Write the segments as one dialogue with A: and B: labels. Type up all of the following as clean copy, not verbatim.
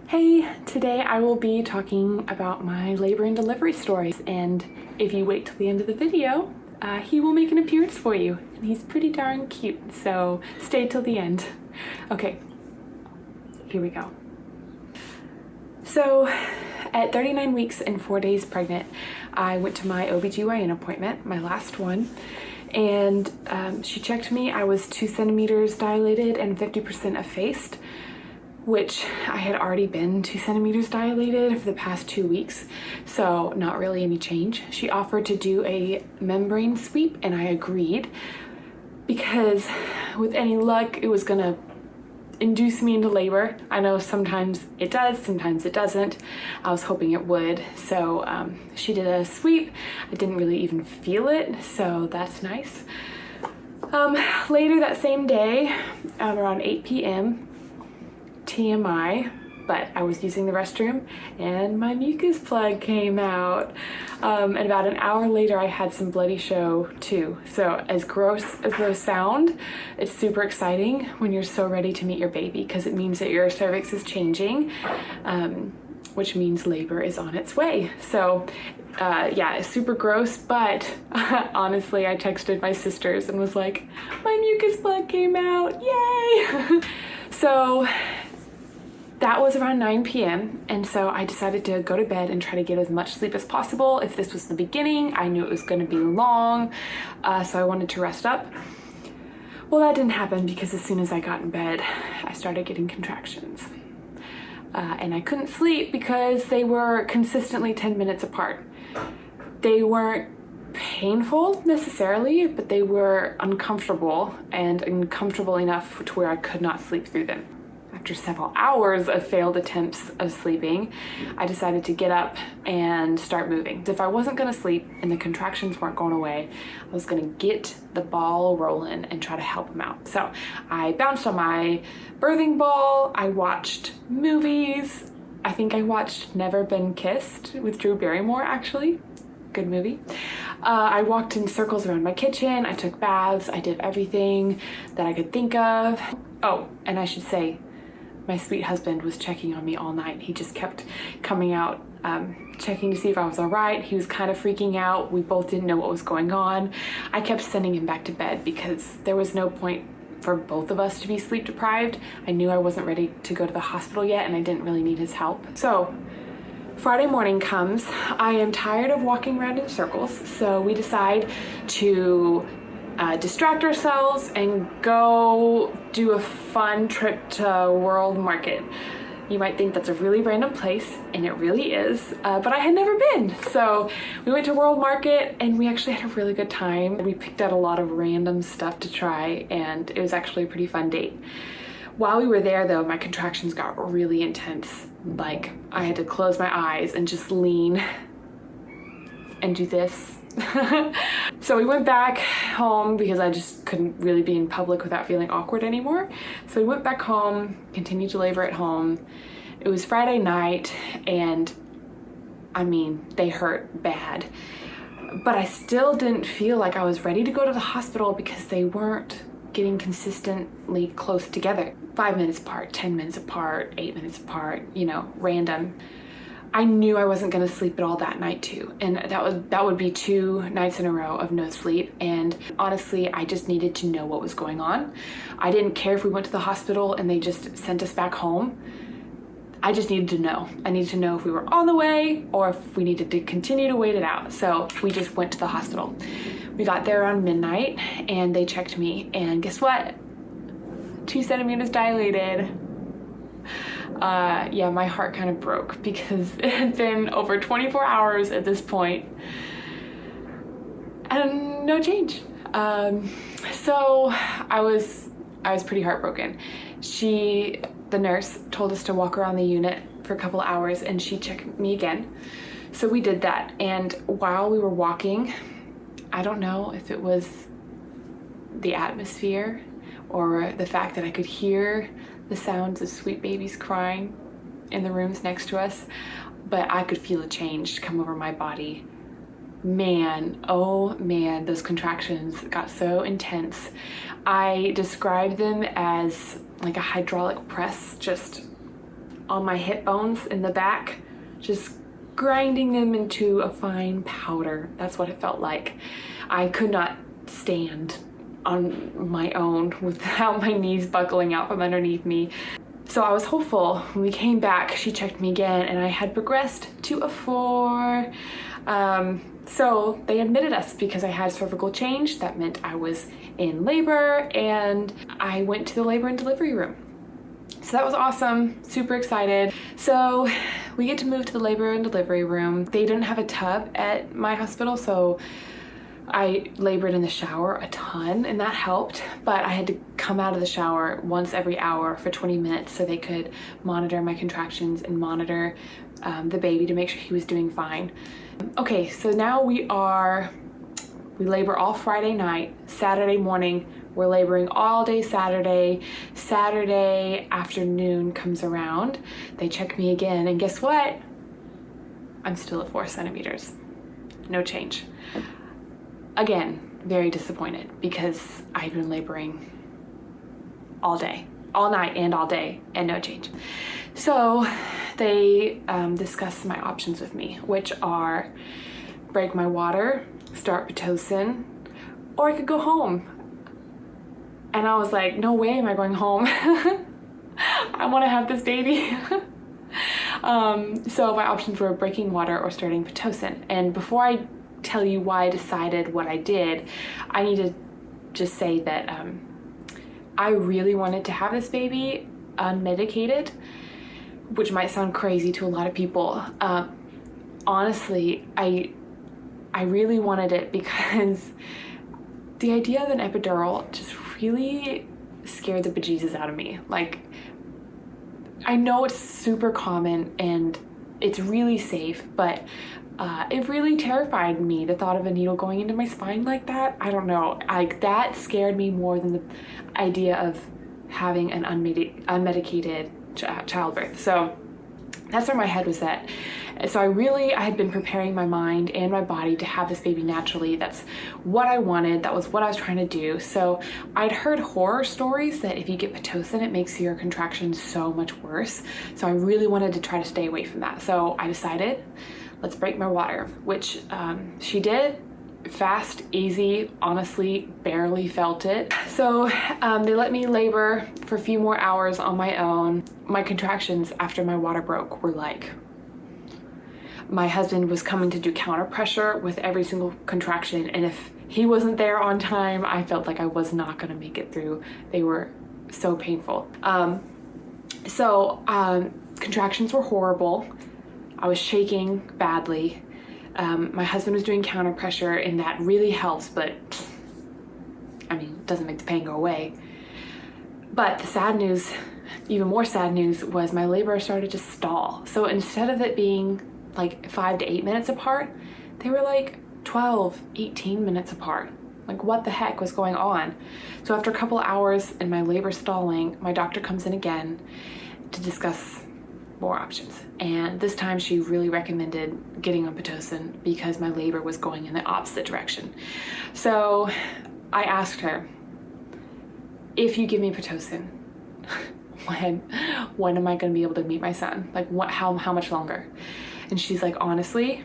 A: Hey, today I will be talking about my labor and delivery stories, and if you wait till the end of the video, he will make an appearance for you, and he's pretty darn cute, so stay till the end. Okay, here we go. So, at 39 weeks and 4 days pregnant, I went to my OBGYN appointment, my last one, and she checked me. I was 2 centimeters dilated and 50% effaced, which I had already been 2 centimeters dilated for the past 2 weeks, so not really any change. She offered to do a membrane sweep, and I agreed because with any luck, it was gonna induce me into labor. I know sometimes it does, sometimes it doesn't. I was hoping it would, so she did a sweep. I didn't really even feel it, so that's nice. Later that same day, around 8 p.m., TMI, but I was using the restroom and my mucus plug came out. And about an hour later, I had some bloody show too. So as gross as those sound, it's super exciting when you're so ready to meet your baby, because it means that your cervix is changing, which means labor is on its way. So yeah, it's super gross, but honestly, I texted my sisters and was like, my mucus plug came out, yay! So that was around 9 p.m. and so I decided to go to bed and try to get as much sleep as possible. If this was the beginning, I knew it was going to be long, so I wanted to rest up. Well, that didn't happen because as soon as I got in bed, I started getting contractions. And I couldn't sleep because they were consistently 10 minutes apart. They weren't painful necessarily, but they were uncomfortable, and uncomfortable enough to where I could not sleep through them. After several hours of failed attempts of sleeping, I decided to get up and start moving. If I wasn't gonna sleep and the contractions weren't going away, I was gonna get the ball rolling and try to help them out. So I bounced on my birthing ball, I watched movies. I think I watched Never Been Kissed with Drew Barrymore, actually. Good movie. I walked in circles around my kitchen, I took baths, I did everything that I could think of. Oh, and I should say, my sweet husband was checking on me all night. He just kept coming out, checking to see if I was all right. He was kind of freaking out. We both didn't know what was going on. I kept sending him back to bed because there was no point for both of us to be sleep deprived. I knew I wasn't ready to go to the hospital yet, and I didn't really need his help. So Friday morning comes. I am tired of walking around in circles, so we decide to distract ourselves and go do a fun trip to World Market. You might think that's a really random place, and it really is, but I had never been. So we went to World Market and we actually had a really good time. We picked out a lot of random stuff to try, and it was actually a pretty fun date. While we were there though, my contractions got really intense. Like, I had to close my eyes and just lean and do this. So we went back home because I just couldn't really be in public without feeling awkward anymore. So we went back home, continued to labor at home. It was Friday night, and I mean, they hurt bad. But I still didn't feel like I was ready to go to the hospital because they weren't getting consistently close together. 5 minutes apart, 10 minutes apart, 8 minutes apart, you know, random. I knew I wasn't gonna sleep at all that night too, and that would be 2 nights in a row of no sleep, and honestly, I just needed to know what was going on. I didn't care if we went to the hospital and they just sent us back home. I just needed to know. I needed to know if we were on the way or if we needed to continue to wait it out. So we just went to the hospital. We got there around midnight and they checked me, and guess what? 2 centimeters dilated. Yeah, my heart kind of broke because it had been over 24 hours at this point and no change. So I was pretty heartbroken. The nurse told us to walk around the unit for a couple of hours and she checked me again. So we did that, and while we were walking, I don't know if it was the atmosphere or the fact that I could hear the sounds of sweet babies crying in the rooms next to us, but I could feel a change come over my body. Man, oh man, those contractions got so intense. I describe them as like a hydraulic press, just on my hip bones in the back, just grinding them into a fine powder. That's what it felt like. I could not stand on my own without my knees buckling out from underneath me. So I was hopeful. When we came back, she checked me again and I had progressed to a 4. So they admitted us because I had cervical change. That meant I was in labor, and I went to the labor and delivery room. So that was awesome, super excited. So we get to move to the labor and delivery room. They didn't have a tub at my hospital, so I labored in the shower a ton, and that helped, but I had to come out of the shower once every hour for 20 minutes so they could monitor my contractions and monitor the baby to make sure he was doing fine. Okay, so now we labor all Friday night. Saturday morning, we're laboring all day Saturday. Saturday afternoon comes around, they check me again, and guess what? I'm still at 4 centimeters. No change. Again, very disappointed because I've been laboring all day, all night and all day, and no change. So they discussed my options with me, which are break my water, start Pitocin, or I could go home. And I was like, no way am I going home. I want to have this baby. So my options were breaking water or starting Pitocin. And before I tell you why I decided what I did, I need to just say that I really wanted to have this baby unmedicated, which might sound crazy to a lot of people. Honestly, I really wanted it because the idea of an epidural just really scared the bejesus out of me. Like, I know it's super common and it's really safe, but it really terrified me, the thought of a needle going into my spine like that. I don't know, like that scared me more than the idea of having an unmedicated childbirth. So that's where my head was at. So I had been preparing my mind and my body to have this baby naturally. That's what I wanted. That was what I was trying to do. So I'd heard horror stories that if you get Pitocin, it makes your contractions so much worse. So I really wanted to try to stay away from that. So I decided, let's break my water, which she did. Fast, easy, honestly, barely felt it. So they let me labor for a few more hours on my own. My contractions after my water broke were like, my husband was coming to do counter pressure with every single contraction, and if he wasn't there on time, I felt like I was not gonna make it through. They were so painful. Contractions were horrible. I was shaking badly. My husband was doing counter pressure, and that really helps, but I mean, it doesn't make the pain go away. But the sad news, even more sad news, was my labor started to stall. So instead of it being like 5 to 8 minutes apart, they were like 12, 18 minutes apart. Like, what the heck was going on? So after a couple hours and my labor stalling, my doctor comes in again to discuss more options. And this time she really recommended getting on Pitocin because my labor was going in the opposite direction. So I asked her, if you give me Pitocin, when am I going to be able to meet my son? Like, how much longer? And she's like, honestly,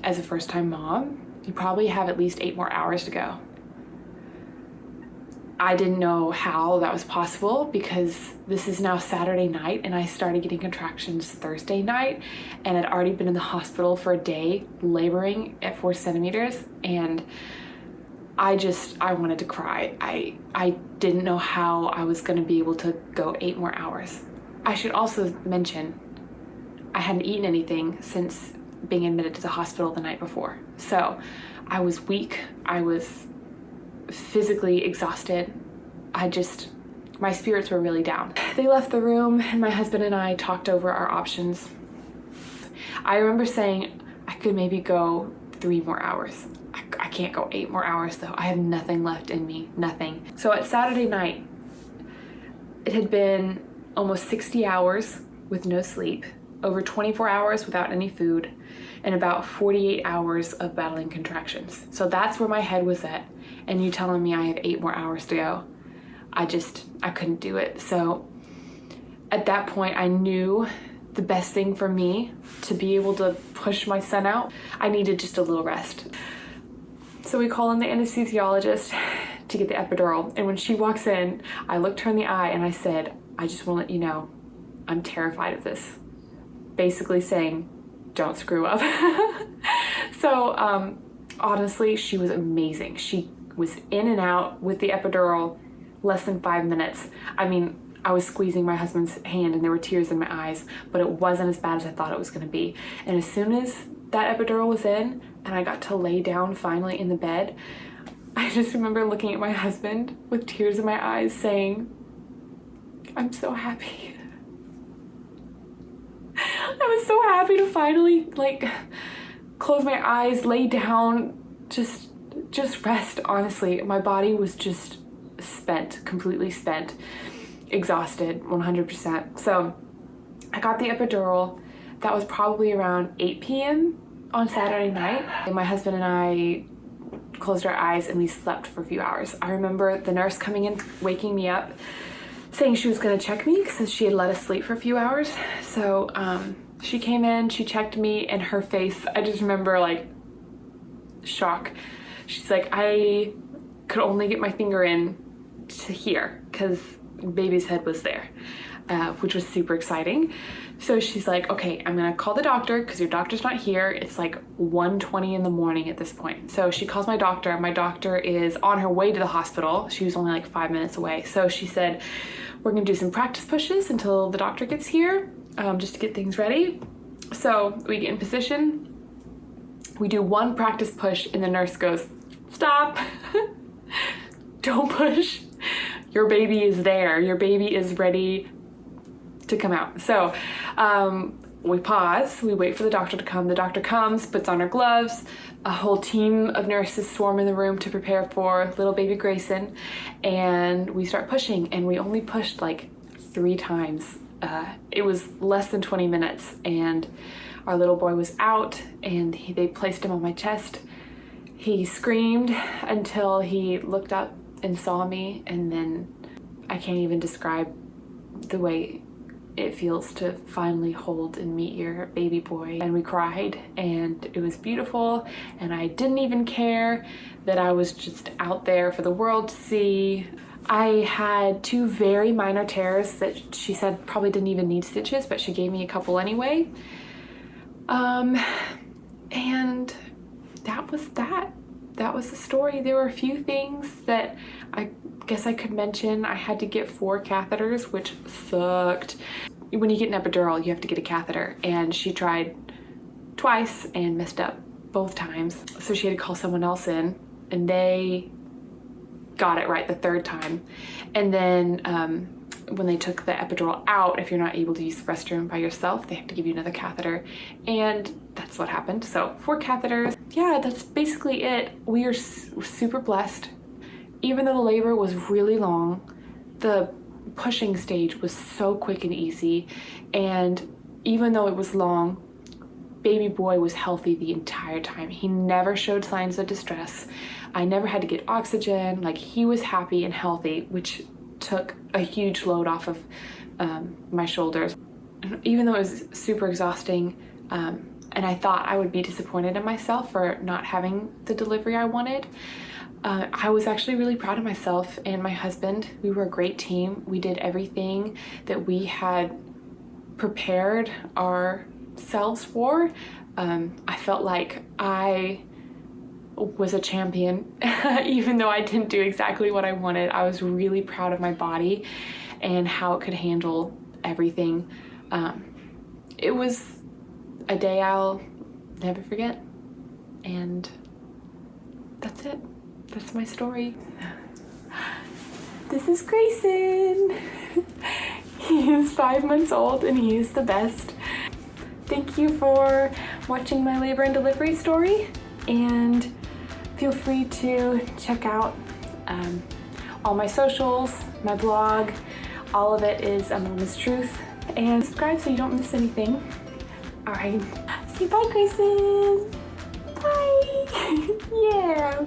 A: as a first-time mom, you probably have at least 8 more hours to go. I didn't know how that was possible because this is now Saturday night and I started getting contractions Thursday night, and I'd already been in the hospital for a day laboring at 4 centimeters, and I wanted to cry. I didn't know how I was going to be able to go 8 more hours. I should also mention, I hadn't eaten anything since being admitted to the hospital the night before. So I was weak. I was physically exhausted. My spirits were really down. They left the room and my husband and I talked over our options. I remember saying I could maybe go 3 more hours. I can't go 8 more hours though. I have nothing left in me, nothing. So at Saturday night, it had been almost 60 hours with no sleep, over 24 hours without any food, and about 48 hours of battling contractions. So that's where my head was at. And you telling me I have 8 more hours to go. I couldn't do it. So at that point, I knew the best thing for me to be able to push my son out, I needed just a little rest. So we call in the anesthesiologist to get the epidural. And when she walks in, I looked her in the eye and I said, I just want to let you know, I'm terrified of this. Basically saying, don't screw up. So honestly, she was amazing. She was in and out with the epidural less than 5 minutes. I mean, I was squeezing my husband's hand and there were tears in my eyes, but it wasn't as bad as I thought it was going to be. And as soon as that epidural was in and I got to lay down finally in the bed, I just remember looking at my husband with tears in my eyes saying, I'm so happy. I was so happy to finally like close my eyes, lay down, just rest. Honestly, my body was just spent, completely spent, exhausted, 100%. So I got the epidural. That was probably around 8 p.m. on Saturday night. And my husband and I closed our eyes and we slept for a few hours. I remember the nurse coming in, waking me up, saying she was gonna check me because she had let us sleep for a few hours. So she came in, she checked me, and her face, I just remember like shock. She's like, I could only get my finger in to here because baby's head was there, which was super exciting. So she's like, okay, I'm gonna call the doctor because your doctor's not here. It's like 1:20 in the morning at this point. So she calls my doctor. My doctor is on her way to the hospital. She was only like 5 minutes away. So she said, we're gonna do some practice pushes until the doctor gets here, just to get things ready. So we get in position. We do one practice push and the nurse goes, stop, don't push. Your baby is there. Your baby is ready to come out. So we pause, we wait for the doctor to come. The doctor comes, puts on her gloves. A whole team of nurses swarm in the room to prepare for little baby Grayson. And we start pushing, and we only pushed like 3 times. It was less than 20 minutes and our little boy was out, and they placed him on my chest. He screamed until he looked up and saw me, and then I can't even describe the way it feels to finally hold and meet your baby boy. And we cried, and it was beautiful, and I didn't even care that I was just out there for the world to see. I had 2 very minor tears that she said probably didn't even need stitches, but she gave me a couple anyway. And that was that. That was the story. There were a few things that I guess I could mention. I had to get 4 catheters, which sucked. When you get an epidural, you have to get a catheter, and she tried twice and messed up both times. So she had to call someone else in, and they got it right the 3rd time. And then when they took the epidural out, if you're not able to use the restroom by yourself, they have to give you another catheter. And that's what happened. So 4 catheters. Yeah, that's basically it. We are super blessed. Even though the labor was really long, the pushing stage was so quick and easy. And even though it was long, baby boy was healthy the entire time. He never showed signs of distress. I never had to get oxygen. Like, he was happy and healthy, which took a huge load off of my shoulders. Even though it was super exhausting, and I thought I would be disappointed in myself for not having the delivery I wanted, I was actually really proud of myself and my husband. We were a great team. We did everything that we had prepared ourselves for. I felt like I was a champion. Even though I didn't do exactly what I wanted, I was really proud of my body and how it could handle everything. It was a day I'll never forget, and that's it. That's my story. This is Grayson. He is 5 months old and he is the best. Thank you for watching my labor and delivery story, and feel free to check out all my socials, my blog. All of it is Mama's Truth, and subscribe so you don't miss anything. All right, say bye, Grayson. Bye. Yeah.